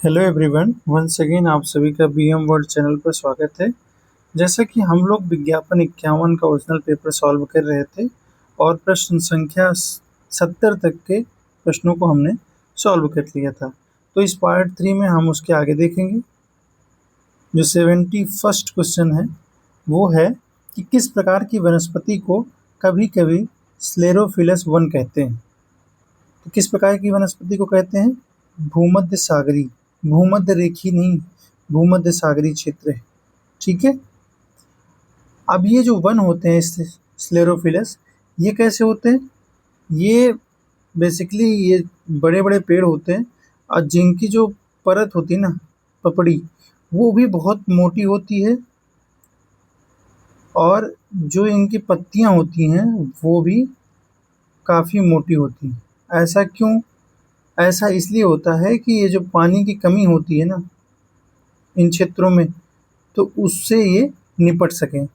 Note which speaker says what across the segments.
Speaker 1: Hello everyone, once again आप सभी का बीएम वर्ल्ड चैनल पर स्वागत है। जैसा कि हम लोग विज्ञापन 51 का ओरिजिनल पेपर सॉल्व कर रहे थे और प्रश्न संख्या 70 तक के प्रश्नों को हमने सॉल्व कर लिया था। तो इस पार्ट 3 में हम उसके आगे देखेंगे। जो 71st क्वेश्चन है वो है कि किस प्रकार की वनस्पति को कभी कभी स्लेरोफिलस वन कहते हैं। तो किस प्रकार की वनस्पति को कहते हैं? भूमध्य सागरी, भूमध्य रेखी नहीं, भूमध्य सागरी क्षेत्र है। ठीक है। अब ये जो वन होते हैं स्लेरोफिलस, ये कैसे होते हैं? ये बेसिकली ये बड़े बड़े पेड़ होते हैं और जिनकी जो परत होती है ना, पपड़ी, वो भी बहुत मोटी होती है और जो इनकी पत्तियां होती हैं वो भी काफ़ी मोटी होती हैं। ऐसा क्यों? ऐसा इसलिए होता है कि ये जो पानी की कमी होती है ना इन क्षेत्रों में, तो उससे ये निपट सकें।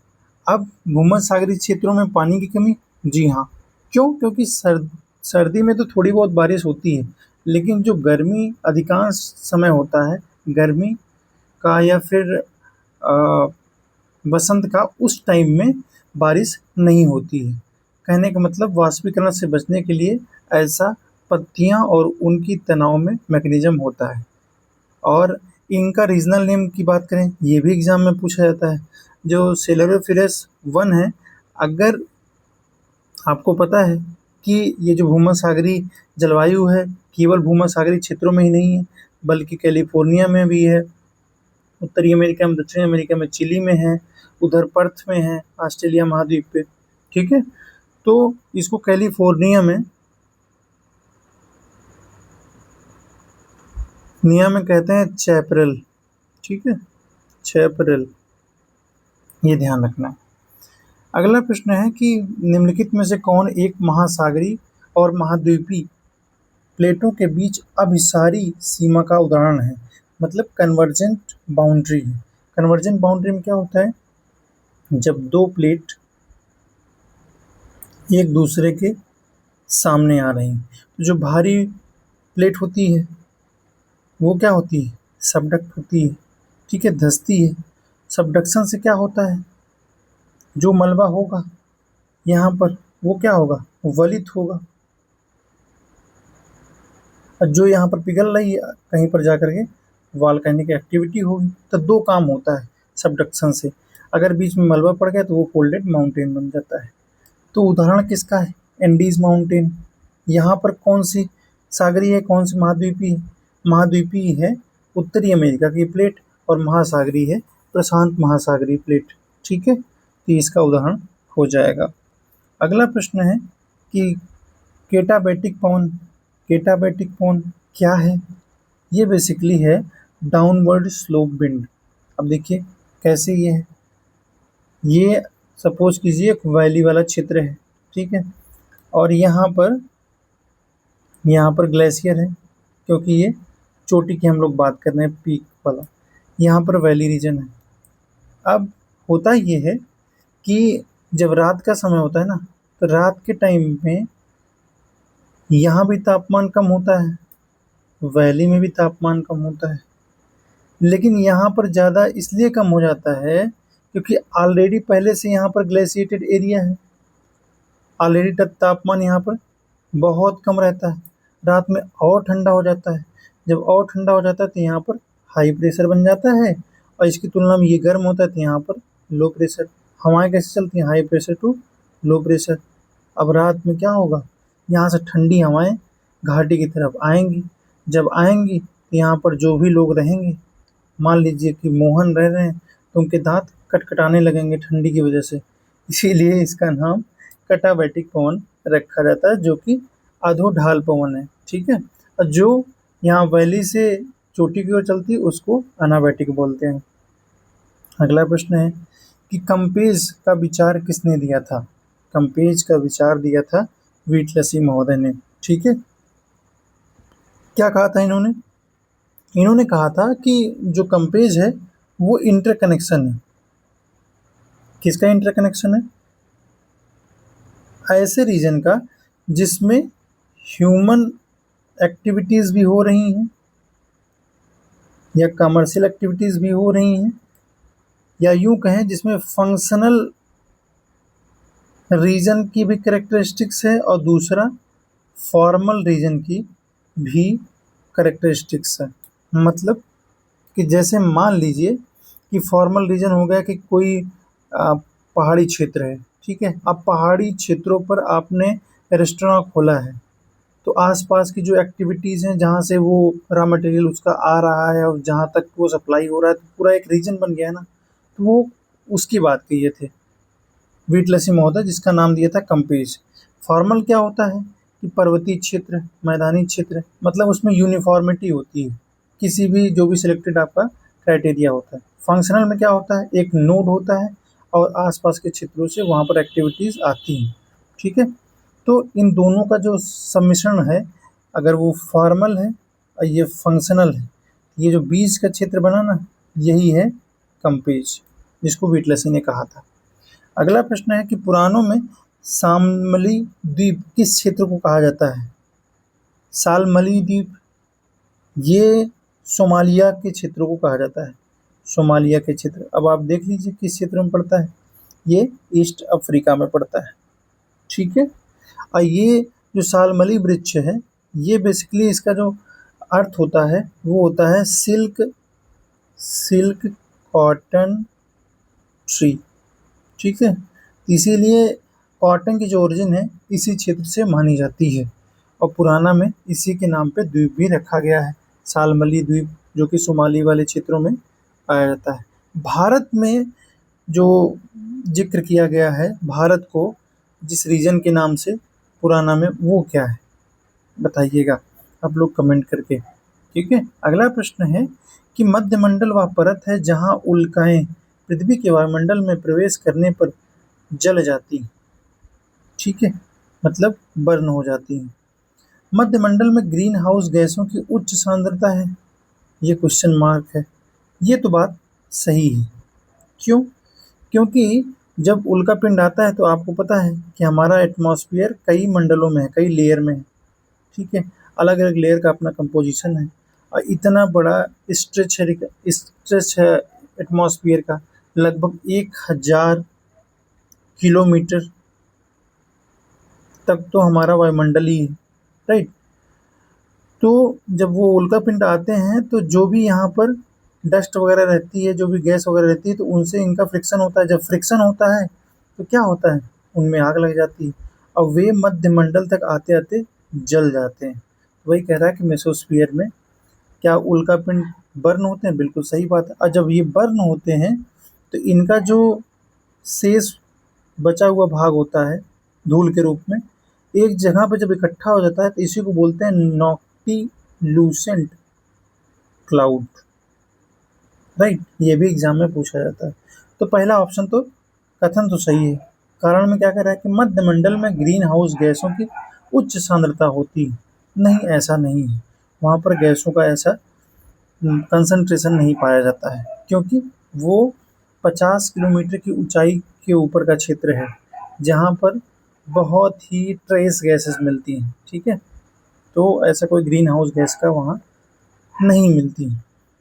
Speaker 1: अब भूमध्य सागरीय क्षेत्रों में पानी की कमी, जी हाँ। क्यों? क्योंकि सर्दी में तो थोड़ी बहुत बारिश होती है, लेकिन जो गर्मी अधिकांश समय होता है, गर्मी का या फिर बसंत का, उस टाइम में बारिश नहीं होती है। कहने का मतलब वाष्पीकरण से बचने के लिए ऐसा पत्तियां और उनकी तनाव में मैकेनिज्म होता है। और इनका रीजनल नेम की बात करें, ये भी एग्जाम में पूछा जाता है। जो सेलेरोफिलस वन है, अगर आपको पता है कि ये जो भूमध्य सागरीय जलवायु है केवल भूमध्य सागरीय क्षेत्रों में ही नहीं है, बल्कि कैलिफोर्निया में भी है, उत्तरी अमेरिका में, दक्षिण अमेरिका में, चिली में है, उधर पर्थ में है, ऑस्ट्रेलिया महाद्वीप पे। ठीक है। तो इसको कैलिफोर्निया में कहते हैं चैपरल। ठीक है, चैपरल, ये ध्यान रखना है। अगला प्रश्न है कि निम्नलिखित में से कौन एक महासागरीय और महाद्वीपीय प्लेटों के बीच अभिसारी सीमा का उदाहरण है? मतलब कन्वर्जेंट बाउंड्री है। कन्वर्जेंट बाउंड्री में क्या होता है? जब दो प्लेट एक दूसरे के सामने आ रही हैं, तो जो भारी प्लेट होती है वो क्या होती है? सबडक्ट होती है। ठीक है, धंसती है। सबडक्शन से क्या होता है? जो मलबा होगा यहाँ पर वो क्या होगा? वलित होगा। और जो यहाँ पर पिघल रही है कहीं पर जाकर के वॉल्केनिक एक्टिविटी होगी। तो दो काम होता है सबडक्शन से। अगर बीच में मलबा पड़ गया तो वो फोल्डेड माउंटेन बन जाता है। तो उदाहरण किसका है? Andes mountain. यहाँ पर कौन सी सागरीय है, कौन सी महाद्वीपीय है? महाद्वीपीय है उत्तरी अमेरिका की प्लेट, और महासागरीय है प्रशांत महासागरीय प्लेट। ठीक है, तो इसका उदाहरण हो जाएगा। अगला प्रश्न है कि केटाबैटिक पवन, केटाबैटिक पवन क्या है? ये बेसिकली है डाउनवर्ड स्लोप विंड। अब देखिए कैसे ये है। ये सपोज कीजिए एक वैली वाला क्षेत्र है। ठीक है, और यहाँ पर ग्लेशियर है, क्योंकि ये चोटी की हम लोग बात कर रहे हैं, पीक वाला। यहाँ पर वैली रीजन है। अब होता ये है कि जब रात का समय होता है ना, तो रात के टाइम में यहाँ भी तापमान कम होता है, वैली में भी तापमान कम होता है, लेकिन यहाँ पर ज़्यादा इसलिए कम हो जाता है क्योंकि ऑलरेडी पहले से यहाँ पर ग्लेशिएटेड एरिया है। ऑलरेडी तापमान यहाँ पर बहुत कम रहता है, रात में और ठंडा हो जाता है। जब और ठंडा हो जाता है तो यहाँ पर हाई प्रेशर बन जाता है, और इसकी तुलना में ये गर्म होता है तो यहाँ पर लो प्रेशर। हवाएं कैसे चलती हैं? High pressure to low pressure. अब रात में क्या होगा? यहाँ से ठंडी हवाएं घाटी की तरफ आएंगी। जब आएंगी तो यहाँ पर जो भी लोग रहेंगे, मान लीजिए कि मोहन रह रहे हैं, तो उनके दांत कटकटाने लगेंगे ठंडी की वजह से। इसीलिए इसका नाम कटाबैटिक पवन रखा जाता है, जो कि अधो ढाल पवन है। ठीक है, और जो यहाँ वैली से चोटी की ओर चलती है उसको अनाबैटिक बोलते हैं। अगला प्रश्न है कि कंपेज का विचार किसने दिया था? कंपेज का विचार दिया था व्हीटलसी महोदय ने। ठीक है, क्या कहा था इन्होंने? इन्होंने कहा था कि जो कंपेज है वो इंटरकनेक्शन है। किसका इंटरकनेक्शन है? ऐसे रीजन का जिसमें ह्यूमन एक्टिविटीज़ भी हो रही हैं या कमर्शियल एक्टिविटीज़ भी हो रही हैं, या यूँ कहें जिसमें फंक्शनल रीजन की भी कैरेक्टरिस्टिक्स है और दूसरा फॉर्मल रीजन की भी कैरेक्टरिस्टिक्स है। मतलब कि जैसे मान लीजिए कि फॉर्मल रीजन हो गया कि कोई पहाड़ी क्षेत्र है, ठीक है। अब पहाड़ी क्षेत्रों पर आपने रेस्टोरेंट खोला है, तो आसपास की जो एक्टिविटीज़ हैं जहाँ से वो रॉ मटेरियल उसका आ रहा है और जहाँ तक वो सप्लाई हो रहा है, तो पूरा एक रीजन बन गया है ना। तो वो उसकी बात कही थे व्हीटलसी महोदय, जिसका नाम दिया था कंपेज। फॉर्मल क्या होता है कि पर्वतीय क्षेत्र, मैदानी क्षेत्र, मतलब उसमें यूनिफॉर्मिटी होती है, किसी भी जो भी सिलेक्टेड आपका क्राइटेरिया होता है। फंक्शनल में क्या होता है, एक नोड होता है और आसपास के क्षेत्रों से वहाँ पर एक्टिविटीज़ आती हैं, ठीक है। तो इन दोनों का जो सम्मिश्रण है, अगर वो फॉर्मल है और ये फंक्शनल है, ये जो बीच का क्षेत्र बना ना, यही है कंपेज, जिसको व्हीटलसी ने कहा था। अगला प्रश्न है कि पुराणों में शाल्मली द्वीप किस क्षेत्र को कहा जाता है? शाल्मली द्वीप ये सोमालिया के क्षेत्रों को कहा जाता है। सोमालिया के क्षेत्र, अब आप देख लीजिए किस क्षेत्र में पड़ता है। ये ईस्ट अफ्रीका में पड़ता है, ठीक है। और ये जो शाल्मली वृक्ष है, ये बेसिकली इसका जो अर्थ होता है वो होता है सिल्क सिल्क कॉटन ट्री, ठीक है। इसीलिए कॉटन की जो ओरिजिन है इसी क्षेत्र से मानी जाती है और पुराना में इसी के नाम पे द्वीप भी रखा गया है, शाल्मली द्वीप, जो कि सोमाली वाले क्षेत्रों में पाया जाता है। भारत में जो जिक्र किया गया है भारत को जिस रीजन के नाम से पुराना में, वो क्या है बताइएगा आप लोग कमेंट करके, ठीक है। अगला प्रश्न है कि मध्यमंडल वह परत है जहाँ उल्काएं पृथ्वी के वायुमंडल में प्रवेश करने पर जल जाती, ठीक है, मतलब बर्न हो जाती हैं। मध्यमंडल में ग्रीन हाउस गैसों की उच्च सांद्रता है, ये क्वेश्चन मार्क है। ये तो बात सही है। क्यों? क्योंकि जब उल्का पिंड आता है तो आपको पता है कि हमारा एटमॉस्फेयर कई मंडलों में है, कई लेयर में है, ठीक है। अलग अलग लेयर का अपना कंपोजिशन है और इतना बड़ा स्ट्रेच है एटमॉस्फेयर का, लगभग 1000 किलोमीटर तक तो हमारा वायुमंडल ही है, राइट। तो जब वो उल्कापिंड आते हैं तो जो भी यहाँ पर डस्ट वगैरह रहती है, जो भी गैस वगैरह रहती है, तो उनसे इनका फ्रिक्शन होता है। जब फ्रिक्शन होता है तो क्या होता है, उनमें आग लग जाती है और वे मध्यमंडल तक आते आते जल जाते हैं। वही कह रहा है कि मेसोस्फियर में क्या उल्कापिंड बर्न होते हैं, बिल्कुल सही बात है। और जब ये बर्न होते हैं तो इनका जो शेष बचा हुआ भाग होता है धूल के रूप में, एक जगह पर जब इकट्ठा हो जाता है तो इसी को बोलते हैं नॉक्टिल्यूसेंट क्लाउड, राइट। ये भी एग्जाम में पूछा जाता है। तो पहला ऑप्शन तो कथन तो सही है। कारण में क्या कह रहा है कि मध्यमंडल में ग्रीन हाउस गैसों की उच्च सांद्रता होती है। नहीं, ऐसा नहीं है, वहाँ पर गैसों का ऐसा कंसंट्रेशन नहीं पाया जाता है, क्योंकि वो 50 किलोमीटर की ऊंचाई के ऊपर का क्षेत्र है जहाँ पर बहुत ही ट्रेस गैसेस मिलती हैं, ठीक है। तो ऐसा कोई ग्रीन हाउस गैस का वहाँ नहीं मिलती।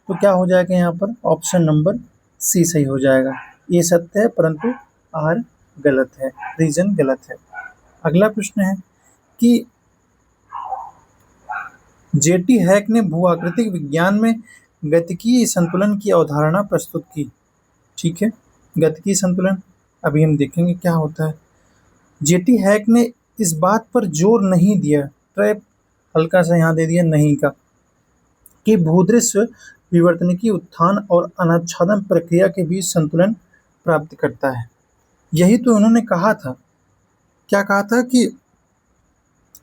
Speaker 1: तो क्या हो जाएगा यहाँ पर, ऑप्शन नंबर सी सही हो जाएगा। ये सत्य है परंतु आर गलत है, रीजन गलत है। अगला प्रश्न है कि जेटी हैक ने भूआकृतिक विज्ञान में गतिकीय संतुलन की अवधारणा प्रस्तुत की, ठीक है। गतिकीय संतुलन अभी हम देखेंगे क्या होता है। जेटी हैक ने इस बात पर जोर नहीं दिया, ट्रैप हल्का सा यहाँ दे दिया नहीं का, कि भूदृश्य विवर्तनिकी उत्थान और अनाच्छादन प्रक्रिया के बीच संतुलन प्राप्त करता है। यही तो उन्होंने कहा था। क्या कहा था कि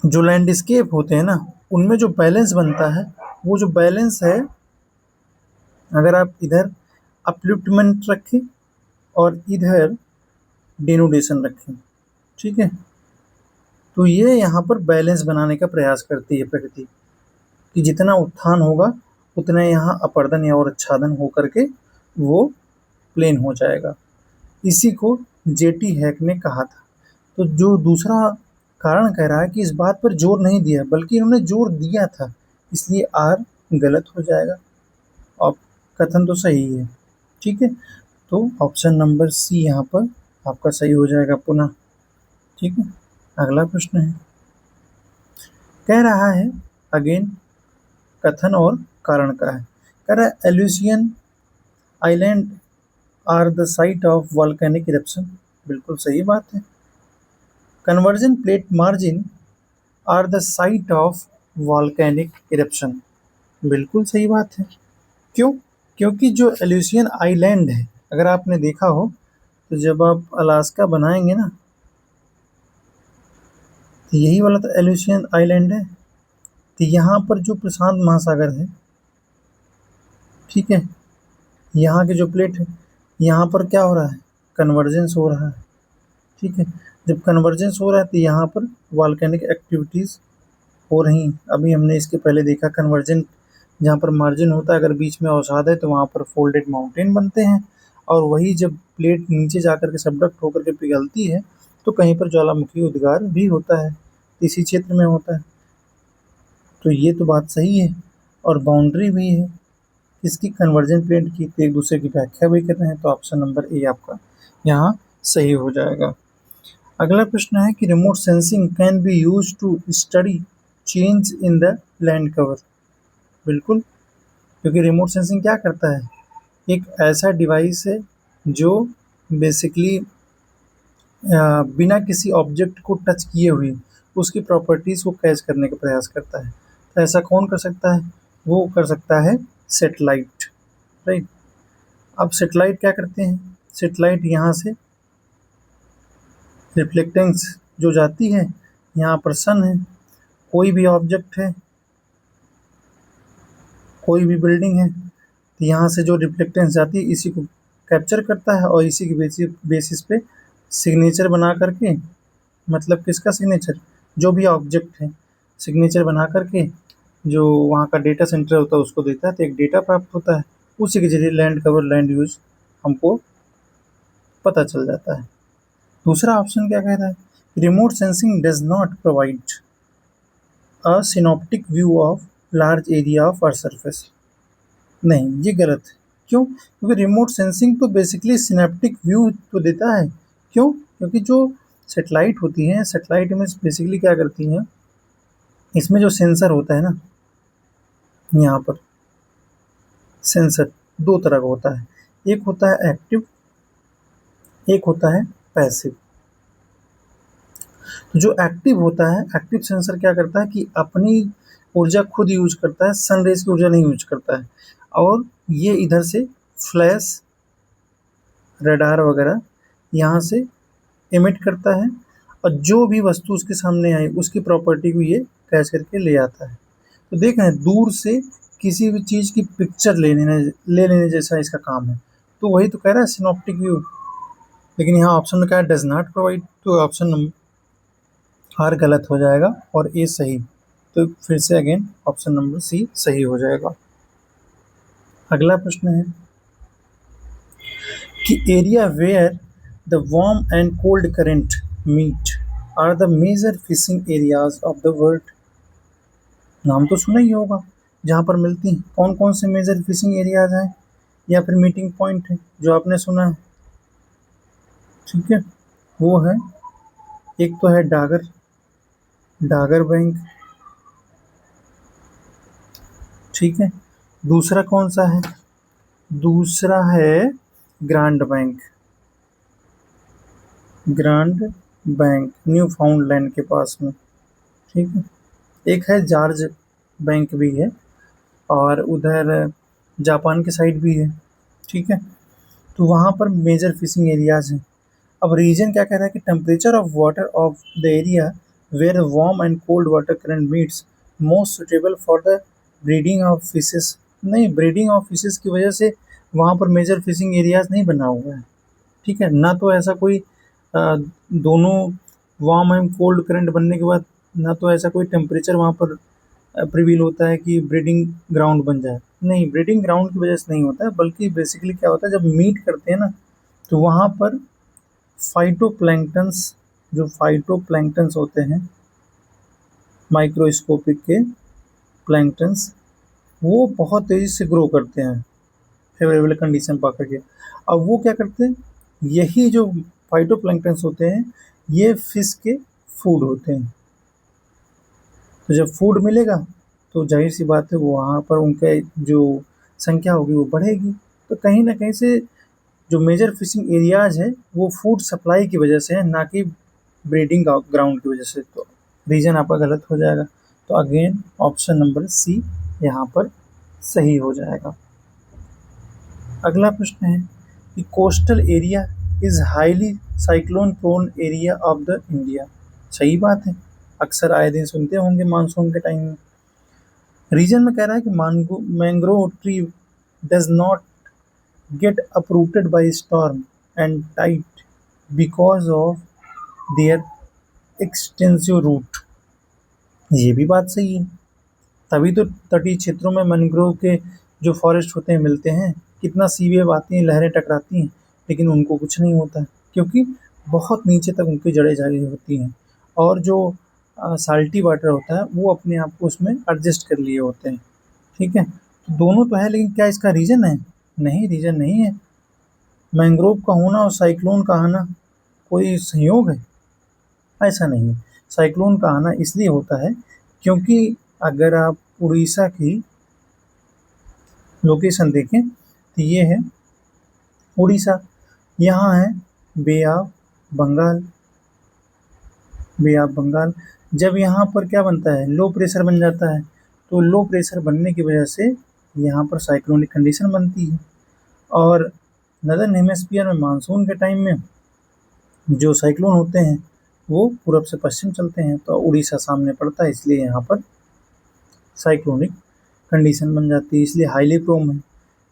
Speaker 1: जो लैंडस्केप होते हैं ना, उनमें जो बैलेंस बनता है, वो जो बैलेंस है, अगर आप इधर अपलिफ्टमेंट रखें और इधर डिनोडेशन रखें, ठीक है, तो ये यहाँ पर बैलेंस बनाने का प्रयास करती है प्रकृति, कि जितना उत्थान होगा उतना यहाँ अपर्दन या और आच्छादन हो करके वो प्लेन हो जाएगा। इसी को जेटी हैक ने कहा था। तो जो दूसरा कारण कह रहा है कि इस बात पर जोर नहीं दिया, बल्कि इन्होंने जोर दिया था, इसलिए आर गलत हो जाएगा। और कथन तो सही है। ठीक है, तो ऑप्शन नंबर सी यहाँ पर आपका सही हो जाएगा पुनः। ठीक है, अगला प्रश्न है, कह रहा है अगेन कथन और कारण का है। कह रहा है Aleutian island are the site of volcanic eruption. बिल्कुल सही बात है। Convergent plate margin are the site of volcanic eruption. बिल्कुल सही बात है। क्यों? क्योंकि जो एल्यूसियन आइलैंड है, अगर आपने देखा हो तो जब आप अलास्का बनाएंगे ना, तो यही वाला तो एल्यूसियन आइलैंड है। तो यहाँ पर जो प्रशांत महासागर है, ठीक है, यहाँ की जो प्लेट है, यहाँ पर क्या हो रहा है, कन्वर्जेंस हो रहा है। ठीक है, जब कन्वर्जेंस हो रहा है तो यहाँ पर वॉल्केनिक एक्टिविटीज़ हो रही हैं। अभी हमने इसके पहले देखा कन्वर्जन, जहाँ पर मार्जिन होता है, अगर बीच में अवसाद है तो वहाँ पर फोल्डेड माउंटेन बनते हैं, और वही जब प्लेट नीचे जाकर के सबडक्ट होकर के पिघलती है तो कहीं पर ज्वालामुखी उद्गार भी होता है, इसी क्षेत्र में होता है। तो ये तो बात सही है, और बाउंड्री भी है इसकी कन्वर्जन प्लेट की, तो एक दूसरे की व्याख्या भी कर रहे हैं, तो ऑप्शन नंबर ए आपका यहाँ सही हो जाएगा। अगला प्रश्न है कि remote sensing can be use to study change in the land cover. बिल्कुल, क्योंकि रिमोट सेंसिंग क्या करता है, एक ऐसा डिवाइस है जो बेसिकली बिना किसी ऑब्जेक्ट को टच किए हुए उसकी प्रॉपर्टीज़ को कैच करने का प्रयास करता है। तो ऐसा कौन कर सकता है, वो कर सकता है सेटेलाइट, राइट। अब सेटेलाइट क्या करते हैं, सेटेलाइट यहाँ से रिफ्लेक्टेंस जो जाती है, यहाँ पर सन है, कोई भी ऑब्जेक्ट है, कोई भी बिल्डिंग है, तो यहाँ से जो रिफ्लेक्टेंस जाती है इसी को कैप्चर करता है, और इसी के बेसिस पे सिग्नेचर बना करके, मतलब किसका सिग्नेचर, जो भी ऑब्जेक्ट है सिग्नेचर बना करके जो वहाँ का डेटा सेंटर होता है उसको देता है, तो एक डेटा प्राप्त होता है, उसी के जरिए लैंड कवर लैंड यूज हमको पता चल जाता है। दूसरा ऑप्शन क्या कह रहा है, remote sensing does not provide a synoptic view of large area of earth surface. नहीं, ये गलत है। क्यों? क्योंकि रिमोट सेंसिंग तो बेसिकली सिनेप्टिक व्यू तो देता है। क्यों? क्योंकि जो सेटेलाइट होती हैं, सेटेलाइट में बेसिकली क्या करती हैं, इसमें जो सेंसर होता है ना, यहाँ पर सेंसर दो तरह का होता है, एक होता है एक्टिव, एक होता है पैसिव। तो जो एक्टिव होता है, एक्टिव सेंसर क्या करता है कि अपनी ऊर्जा खुद यूज करता है, सन रेज की ऊर्जा नहीं यूज करता है, और ये इधर से फ्लैश रडार वगैरह यहाँ से इमिट करता है, और जो भी वस्तु उसके सामने आई उसकी प्रॉपर्टी को ये कैच करके ले आता है। तो देख रहे हैं, दूर से किसी भी चीज़ की पिक्चर ले लेने जैसा इसका काम है। तो वही तो कह रहा है सिनॉप्टिक व्यू। लेकिन यहाँ ऑप्शन में क्या है, डज नॉट प्रोवाइड, तो ऑप्शन नंबर आर गलत हो जाएगा और ए सही। तो फिर से अगेन ऑप्शन नंबर सी सही हो जाएगा। अगला प्रश्न है कि area where the warm and cold current meet are the major fishing areas of the world. नाम तो सुना ही होगा, जहाँ पर मिलती हैं कौन कौन से मेजर फिशिंग एरियाज हैं या फिर मीटिंग पॉइंट है जो आपने सुना है। ठीक है, वो है, एक तो है डागर, डागर बैंक, ठीक है। दूसरा कौन सा है, दूसरा है grand bank, grand bank new फाउंडलैंड के पास में, ठीक है। एक है जॉर्ज बैंक भी है, और उधर जापान के साइड भी है, ठीक है। तो वहाँ पर मेजर फिशिंग एरियाज हैं। अब रीजन क्या कह रहा है कि temperature of water of the area where warm and cold water current meets most suitable for the breeding of fishes. नहीं, ब्रीडिंग ऑफ फिशेस की वजह से वहाँ पर मेजर फिशिंग एरियाज नहीं बना हुआ है, ठीक है ना। तो ऐसा कोई दोनों वार्म एंड कोल्ड करंट बनने के बाद ना तो ऐसा कोई टेम्परेचर वहाँ पर प्रिवील होता है कि ब्रीडिंग ग्राउंड बन जाए। नहीं, ब्रीडिंग ग्राउंड की वजह से नहीं होता है, बल्कि बेसिकली क्या होता है, जब मीट करते हैं ना तो वहाँ पर फाइटोप्लैंक्टन्स, जो फाइटोप्लैंक्टन्स होते हैं माइक्रोस्कोपिक के प्लैंक्टन्स, वो बहुत तेज़ी से ग्रो करते हैं फेवरेबल कंडीशन पा करके। अब वो क्या करते हैं, यही जो फाइटोप्लैंक्टन्स होते हैं, ये फिश के फूड होते हैं। तो जब फूड मिलेगा तो जाहिर सी बात है वो वहाँ पर उनके जो संख्या होगी वो बढ़ेगी। तो कहीं ना कहीं से जो मेजर फिशिंग एरियाज है वो फूड सप्लाई की वजह से है, ना कि ब्रीडिंग ग्राउंड की वजह से। तो रीजन आपका गलत हो जाएगा। तो अगेन ऑप्शन नंबर सी यहाँ पर सही हो जाएगा। अगला प्रश्न है कि coastal area is highly cyclone prone area of the India. सही बात है, अक्सर आए दिन सुनते होंगे मानसून के टाइम में। रीजन में कह रहा है कि mangrove tree does not get uprooted by storm and tide because of their extensive root। ये भी बात सही है, तभी तो तटीय क्षेत्रों में मैंग्रोव के जो फॉरेस्ट होते हैं मिलते हैं। कितना सी वेव आती हैं, लहरें टकराती हैं, लेकिन उनको कुछ नहीं होता है, क्योंकि बहुत नीचे तक उनकी जड़ें जागी होती हैं। और जो साल्टी वाटर होता है वो अपने आप को उसमें एडजस्ट कर लिए होते हैं। ठीक है, तो दोनों तो है, लेकिन क्या इसका रीजन है? नहीं, रीजन नहीं है। मैंग्रोव का होना और साइक्लोन का आना कोई संयोग है? ऐसा नहीं है। साइक्लोन का आना इसलिए होता है क्योंकि अगर आप उड़ीसा की लोकेशन देखें तो ये है उड़ीसा, यहाँ है Bay of Bengal. Bay of Bengal, जब यहाँ पर क्या बनता है, लो प्रेशर बन जाता है। तो लो प्रेशर बनने की वजह से यहाँ पर साइक्लोनिक कंडीशन बनती है। और नदर्न हेमिस्फीयर में मानसून के टाइम में जो साइक्लोन होते हैं वो पूरब से पश्चिम चलते हैं, तो उड़ीसा सामने पड़ता है, इसलिए यहाँ पर साइक्लोनिक कंडीशन बन जाती है, इसलिए हाईली प्रोम है।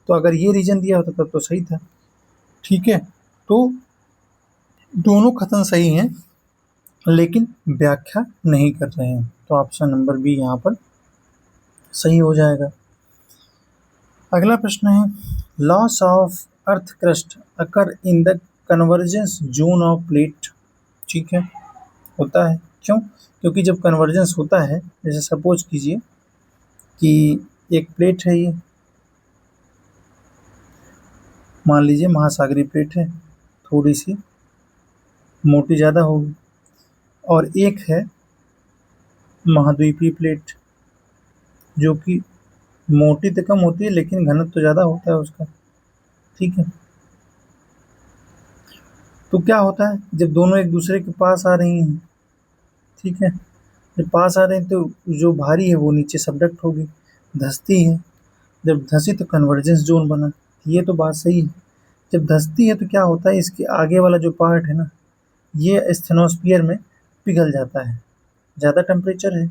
Speaker 1: तो अगर ये रीजन दिया होता तब तो सही था। ठीक है, तो दोनों कथन सही हैं, लेकिन व्याख्या नहीं कर रहे हैं। तो ऑप्शन नंबर बी यहाँ पर सही हो जाएगा। अगला प्रश्न है, loss of earth crust occur in the convergence zone of plate. ठीक है, होता है। क्यों? क्योंकि जब कन्वर्जेंस होता है, जैसे सपोज कीजिए कि एक प्लेट है, ये मान लीजिए महासागरीय प्लेट है, थोड़ी सी मोटी ज़्यादा होगी, और एक है महाद्वीपीय प्लेट जो कि मोटी तो कम होती है लेकिन घनत्व तो ज़्यादा होता है उसका। ठीक है, तो क्या होता है जब दोनों एक दूसरे के पास आ रही हैं, ठीक है, जब पास आ रहे हैं तो जो भारी है वो नीचे सबडक्ट होगी, धंसती है। जब धंसी तो कन्वर्जेंस जोन बना। ये तो बात सही है। जब धंसती है तो क्या होता है, इसके आगे वाला जो पार्ट है ना, ये स्टेनोस्फियर में पिघल जाता है। ज़्यादा टेम्परेचर है,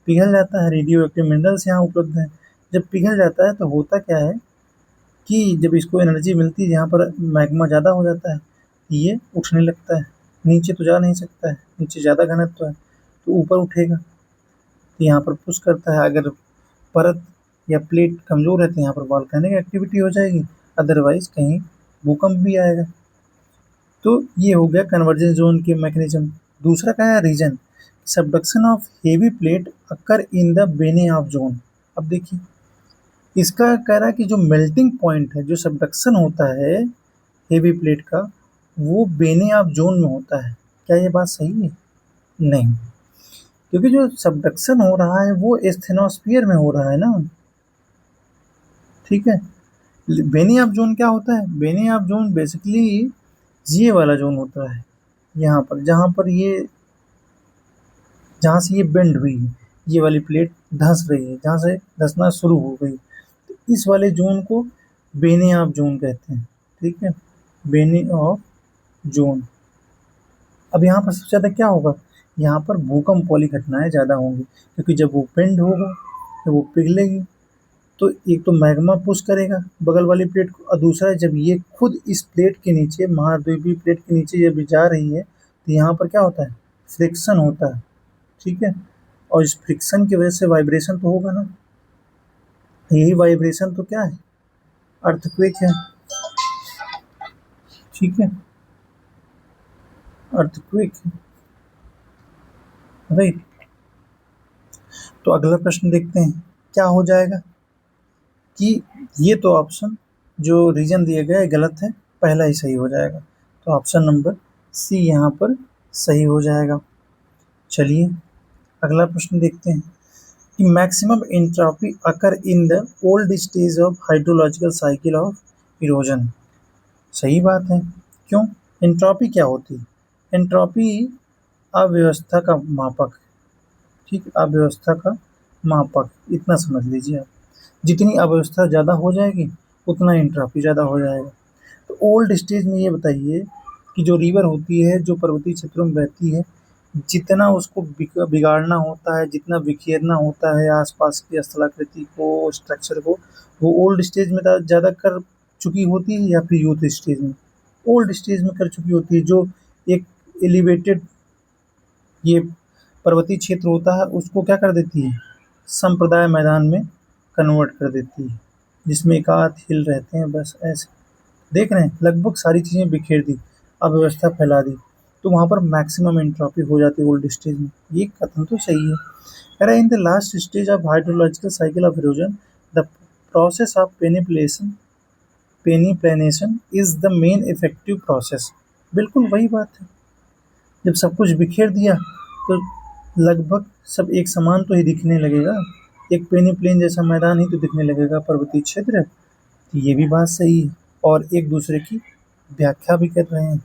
Speaker 1: पिघल जाता है, रेडियो एक्टिव मिनरल्स यहाँ उपलब्ध हैं। जब पिघल जाता है तो होता क्या है कि जब इसको एनर्जी मिलती है, यहाँ पर मैग्मा ज़्यादा हो जाता है, ये उठने लगता है। नीचे तो जा नहीं सकता है, नीचे ज़्यादा घनत्व है, तो ऊपर उठेगा, तो यहाँ पर पुश करता है। अगर परत या प्लेट कमज़ोर है तो यहाँ पर वॉल्केनिक एक्टिविटी हो जाएगी, अदरवाइज कहीं भूकंप भी आएगा। तो ये हो गया कन्वर्जेंस जोन के मैकेनिज्म। दूसरा क्या है, reason subduction of heavy plate occur in the Benioff zone. अब देखिए, इसका कह रहा है कि जो मेल्टिंग पॉइंट है, जो सबडक्शन होता है हेवी प्लेट का, वो बेने ऑफ जोन में होता है। क्या ये बात सही है? नहीं, क्योंकि जो सबडक्शन हो रहा है वो एस्थेनोस्फियर में हो रहा है ना। ठीक है, बेनी ऑफ जोन क्या होता है? बेनी ऑफ जोन बेसिकली ये वाला जोन होता है, यहाँ पर जहाँ से ये बेंड हुई है, ये वाली प्लेट धंस रही है, जहाँ से धंसना शुरू हो गई, तो इस वाले जोन को बेने ऑफ जोन कहते हैं। ठीक है, बेने ऑफ जोन। अब यहाँ पर सबसे ज़्यादा क्या होगा, यहाँ पर भूकंप वाली घटनाएं ज़्यादा होंगी, क्योंकि जब वो बेंड होगा तो वो पिघलेगी। तो एक तो मैग्मा पुश करेगा बगल वाली प्लेट को, और दूसरा जब ये खुद इस प्लेट के नीचे, महाद्वीपीय प्लेट के नीचे जब जा रही है, तो यहाँ पर क्या होता है, फ्रिक्शन होता है। ठीक है, और इस फ्रिक्शन की वजह से वाइब्रेशन तो होगा ना, यही वाइब्रेशन तो क्या है, अर्थक्वेक है। ठीक है, अर्थक्वेक है, राइट। तो अगला प्रश्न देखते हैं क्या हो जाएगा। कि ये तो ऑप्शन जो रीजन दिया गया है गलत है, पहला ही सही हो जाएगा। तो ऑप्शन नंबर सी यहाँ पर सही हो जाएगा। चलिए अगला प्रश्न देखते हैं कि maximum entropy occur in the old stage of hydrological cycle of erosion. सही बात है। क्यों? एंट्रोपी क्या होती है? एंट्रोपी अव्यवस्था का मापक है। ठीक, अव्यवस्था का मापक, इतना समझ लीजिए आप। जितनी अव्यवस्था ज़्यादा हो जाएगी उतना एंट्रोपी ज़्यादा हो जाएगा। तो ओल्ड स्टेज में ये बताइए कि जो रिवर होती है, जो पर्वतीय क्षेत्रों में बहती है, जितना उसको बिगाड़ना होता है, जितना बिखेरना होता है आसपास की स्थलाकृति को, स्ट्रक्चर को, वो ओल्ड स्टेज में ज़्यादा कर चुकी होती है या फिर यूथ स्टेज में? ओल्ड स्टेज में कर चुकी होती है। जो एक एलिवेटेड ये पर्वतीय क्षेत्र होता है उसको क्या कर देती है, संप्रदाय मैदान में कन्वर्ट कर देती है, जिसमें एक आध हिल रहते हैं बस ऐसे। देख रहे हैं, लगभग सारी चीज़ें बिखेर दी, अव्यवस्था फैला दी, तो वहाँ पर मैक्सिमम एंट्रोपी हो जाती है ओल्ड स्टेज में। ये कथन तो सही है। कह रहा है in the last stage of hydrological cycle of erosion the process of peneplanation is the main effective process. बिल्कुल वही बात है। जब सब कुछ बिखेर दिया तो लगभग सब एक समान तो ही दिखने लगेगा, एक पेनी प्लेन जैसा मैदान ही तो दिखने लगेगा पर्वतीय क्षेत्र। तो ये भी बात सही है और एक दूसरे की व्याख्या भी कर रहे हैं।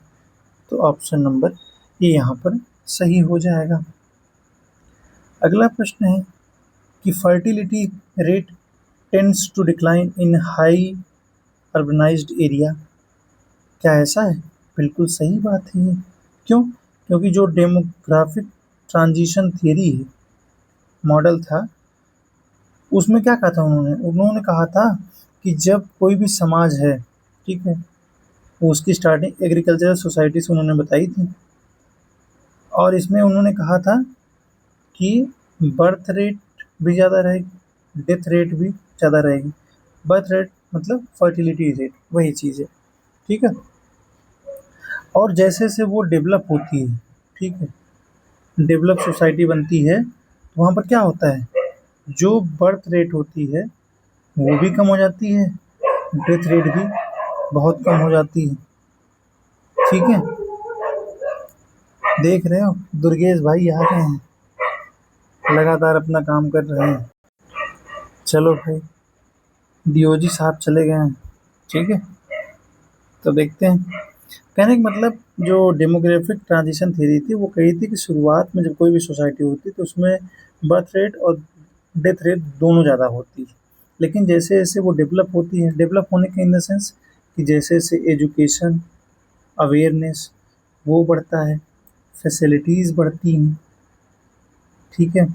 Speaker 1: तो ऑप्शन नंबर ये यहाँ पर सही हो जाएगा। अगला प्रश्न है कि fertility rate tends to decline in high urbanized area. क्या ऐसा है? बिल्कुल सही बात है ये। क्यों? क्योंकि जो डेमोग्राफिक ट्रांजिशन थियरी है, मॉडल था, उसमें क्या कहा था उन्होंने कहा था कि जब कोई भी समाज है, ठीक है, वो उसकी स्टार्टिंग एग्रीकल्चरल सोसाइटी से उन्होंने बताई थी, और इसमें उन्होंने कहा था कि बर्थ रेट भी ज़्यादा रहेगी, डेथ रेट भी ज़्यादा रहेगी। बर्थ रेट मतलब फर्टिलिटी रेट, वही चीज़ है, ठीक है। और जैसे जैसे वो डेवलप होती है, ठीक है, डेवलप सोसाइटी बनती है, तो वहाँ पर क्या होता है, जो बर्थ रेट होती है वो भी कम हो जाती है, डेथ रेट भी बहुत कम हो जाती है, ठीक है। देख रहे हो दुर्गेश भाई आ रहे हैं, लगातार अपना काम कर रहे हैं। चलो भाई, डीओजी साहब चले गए हैं, ठीक है। तो देखते हैं। कहने का मतलब जो डेमोग्राफिक ट्रांजिशन थ्योरी थी वो कही थी कि शुरुआत में जब कोई भी सोसाइटी होती तो उसमें बर्थ रेट और डेथ रेट दोनों ज़्यादा होती है, लेकिन जैसे जैसे वो डेवलप होती है, डेवलप होने के इन द सेंस कि जैसे जैसे एजुकेशन, अवेयरनेस वो बढ़ता है, फैसिलिटीज़ बढ़ती हैं, ठीक है,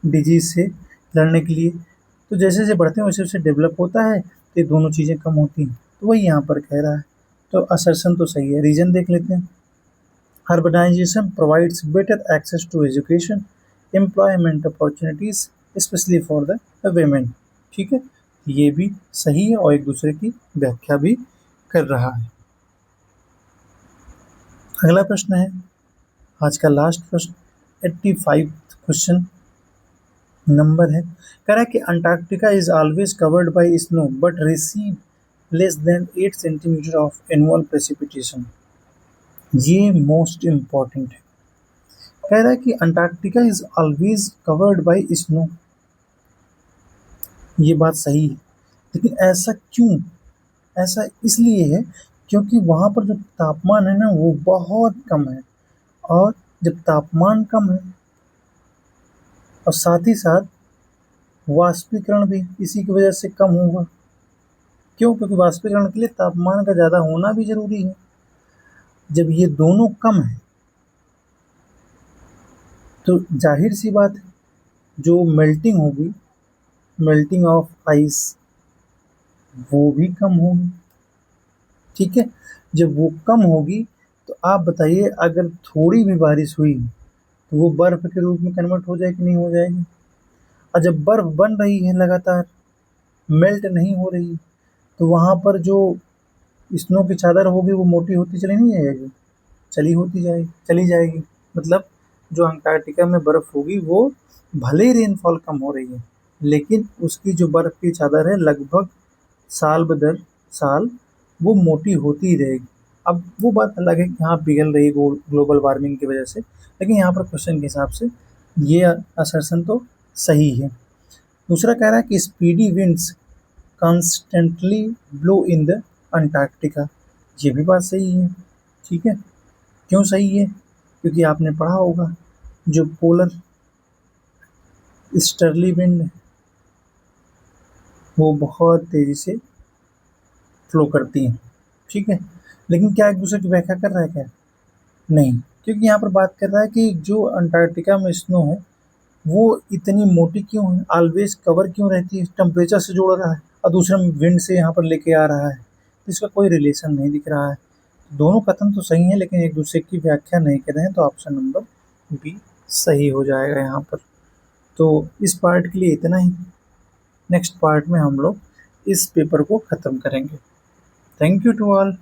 Speaker 1: डिजीज़ से लड़ने के लिए, तो जैसे जैसे बढ़ते हैं वैसे वैसे डेवलप होता है, तो ये दोनों चीज़ें कम होती हैं। तो वही यहाँ पर कह रहा है। तो असर्शन तो सही है। रीज़न देख लेते हैं। Urbanization provides better access to education, employment opportunities specially for the women, ठीक है। ये भी सही है और एक दूसरे की व्याख्या भी कर रहा है। अगला प्रश्न है आज का लास्ट प्रश्न, 85 क्वेश्चन नंबर है। कह रहा है कि Antarctica is always covered by snow but receive less than 8 centimetre of annual precipitation. ये मोस्ट इम्पॉर्टेंट है। कह रहा है कि Antarctica is always covered by snow. ये बात सही है, लेकिन ऐसा क्यों? ऐसा इसलिए है क्योंकि वहाँ पर जो तापमान है ना वो बहुत कम है, और जब तापमान कम है और साथ ही साथ वाष्पीकरण भी इसी की वजह से कम होगा। क्यों? क्योंकि वाष्पीकरण के लिए तापमान का ज़्यादा होना भी ज़रूरी है। जब ये दोनों कम है तो जाहिर सी बात है जो मेल्टिंग होगी, मेल्टिंग ऑफ आइस, वो भी कम होगी, ठीक है। जब वो कम होगी तो आप बताइए अगर थोड़ी भी बारिश हुई तो वो बर्फ़ के रूप में कन्वर्ट हो जाए कि नहीं हो जाएगी? और जब बर्फ़ बन रही है लगातार, मेल्ट नहीं हो रही, तो वहाँ पर जो स्नो की चादर होगी वो मोटी होती चली नहीं जाएगी, चली जाएगी। मतलब जो अंटार्कटिका में बर्फ़ होगी वो भले ही रेनफॉल कम हो रही है, लेकिन उसकी जो बर्फ़ की चादर है लगभग साल बदर साल वो मोटी होती ही रहेगी। अब वो बात अलग है कि हाँ पिघल रही है ग्लोबल वार्मिंग की वजह से, लेकिन यहाँ पर क्वेश्चन के हिसाब से ये असर्शन तो सही है। दूसरा कह रहा है कि speedy winds constantly blow in the Antarctica. ये भी बात सही है। ठीक है, क्यों सही है? क्योंकि आपने पढ़ा होगा जो पोलर स्टर्ली विंड वो बहुत तेज़ी से फ्लो करती हैं। ठीक है, लेकिन क्या एक दूसरे की व्याख्या कर रहा है क्या? नहीं, क्योंकि यहाँ पर बात कर रहा है कि जो अंटार्कटिका में स्नो है वो इतनी मोटी क्यों है, ऑलवेज कवर क्यों रहती है, टेम्परेचर से जोड़ रहा है और दूसरा विंड से यहाँ पर लेके आ रहा है, तो इसका कोई रिलेशन नहीं दिख रहा है। दोनों कथन तो सही हैं लेकिन एक दूसरे की व्याख्या नहीं कर रहे हैं, तो ऑप्शन नंबर बी सही हो जाएगा यहाँ पर। तो इस पार्ट के लिए इतना ही। नेक्स्ट पार्ट में हम लोग इस पेपर को ख़त्म करेंगे। Thank you to all.